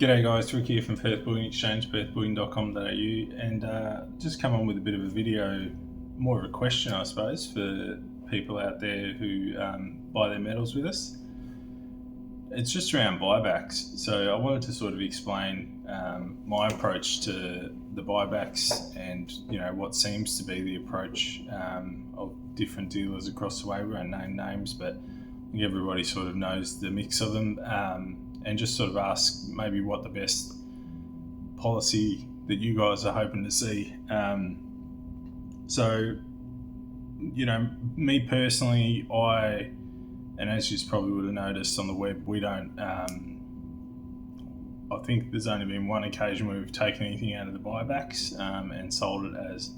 G'day guys, Rick here from Perth Bullion Exchange, perthbullion.com.au, and just come on with a bit of a video, more of a question I suppose, for people out there who buy their metals with us. It's just around buybacks. So I wanted to sort of explain my approach to the buybacks and what seems to be the approach of different dealers across the way. We won't name names, but I think everybody sort of knows the mix of them. And just sort of ask maybe what the best policy that you guys are hoping to see. Me personally, and as you probably would have noticed on the web, we don't, I think there's only been one occasion where we've taken anything out of the buybacks and sold it as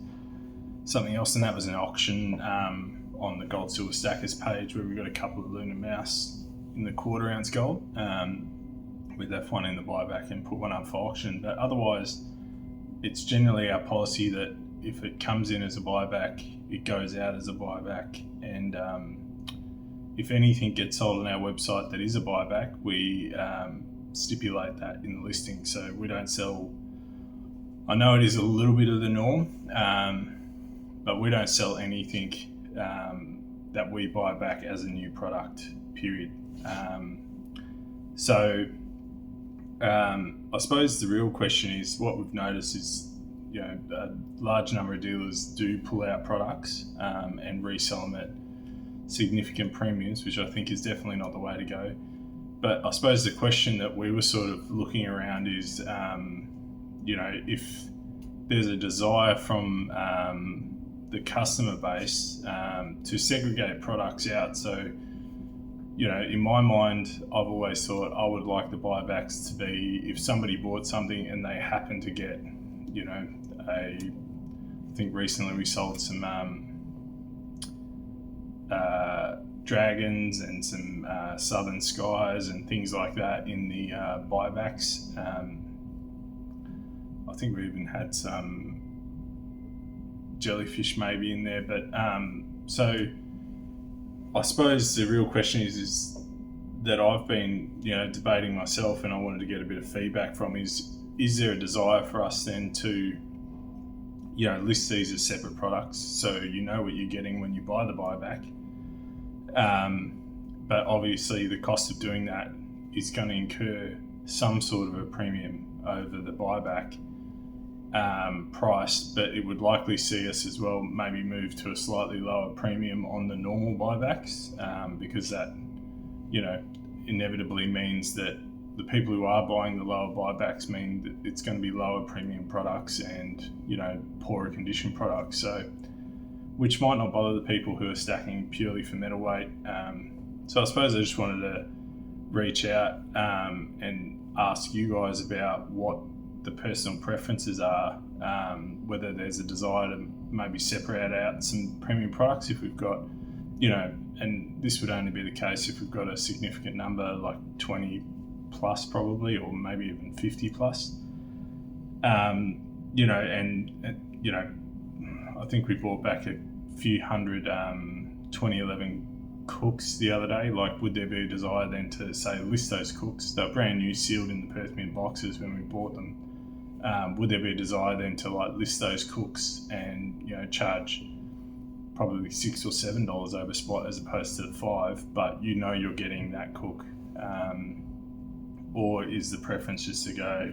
something else, and that was an auction on the Gold Silver Stackers page where we got a couple of Lunar Mouse in the quarter ounce gold. We'd left one in the buyback and put one up for auction, but otherwise it's generally our policy that if it comes in as a buyback, it goes out as a buyback, and if anything gets sold on our website that is a buyback, we stipulate that in the listing. So we don't sell, I know it is a little bit of the norm, but we don't sell anything that we buy back as a new product, period. I suppose the real question is, what we've noticed is, a large number of dealers do pull out products and resell them at significant premiums, which I think is definitely not the way to go. But I suppose the question that we were sort of looking around is, if there's a desire from the customer base to segregate products out. So, in my mind, I've always thought I would like the buybacks to be if somebody bought something and they happen to get, I think recently we sold some dragons and some southern skies and things like that in the buybacks. I think we even had some jellyfish maybe in there, but so I suppose the real question is that I've been, debating myself, and I wanted to get a bit of feedback from is there a desire for us then to, list these as separate products so you know what you're getting when you buy the buyback. But obviously the cost of doing that is going to incur some sort of a premium over the buyback price, but it would likely see us as well maybe move to a slightly lower premium on the normal buybacks, because that inevitably means that the people who are buying the lower buybacks mean that it's going to be lower premium products and poorer condition products, so which might not bother the people who are stacking purely for metal weight. So I suppose I just wanted to reach out and ask you guys about what the personal preferences are, whether there's a desire to maybe separate out some premium products if we've got, and this would only be the case if we've got a significant number, like 20 plus probably, or maybe even 50 plus. I think we bought back a few hundred 2011 cooks the other day. Like, would there be a desire then to say list those cooks? They're brand new, sealed in the Perth Mint boxes when we bought them. Would there be a desire then to list those cooks and charge probably $6 or $7 over spot as opposed to the $5, but you're getting that cook, or is the preference just to go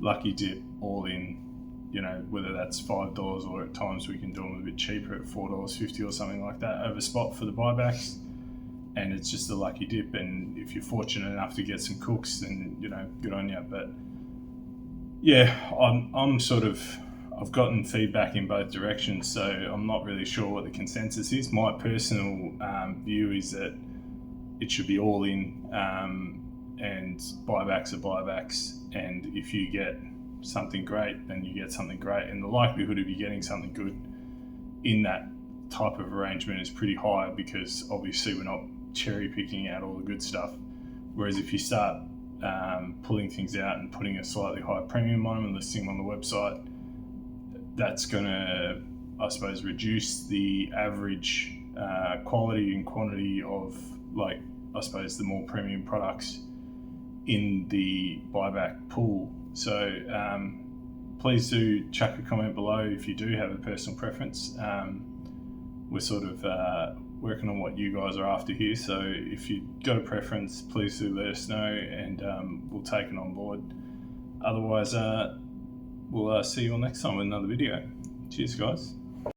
lucky dip all in, whether that's $5 or at times we can do them a bit cheaper at $4.50 or something like that over spot for the buybacks, and it's just a lucky dip, and if you're fortunate enough to get some cooks, then good on you. But yeah, I've gotten feedback in both directions, so I'm not really sure what the consensus is. My personal view is that it should be all in, and buybacks are buybacks, and if you get something great, then you get something great, and the likelihood of you getting something good in that type of arrangement is pretty high, because obviously we're not cherry picking out all the good stuff. Whereas if you start pulling things out and putting a slightly higher premium on them and listing them on the website, that's going to, I suppose, reduce the average quality and quantity of, I suppose, the more premium products in the buyback pool. So please do chuck a comment below if you do have a personal preference. We're sort of working on what you guys are after here, so if you've got a preference, please do let us know, and we'll take it on board. Otherwise, we'll see you all next time with another video. Cheers, guys.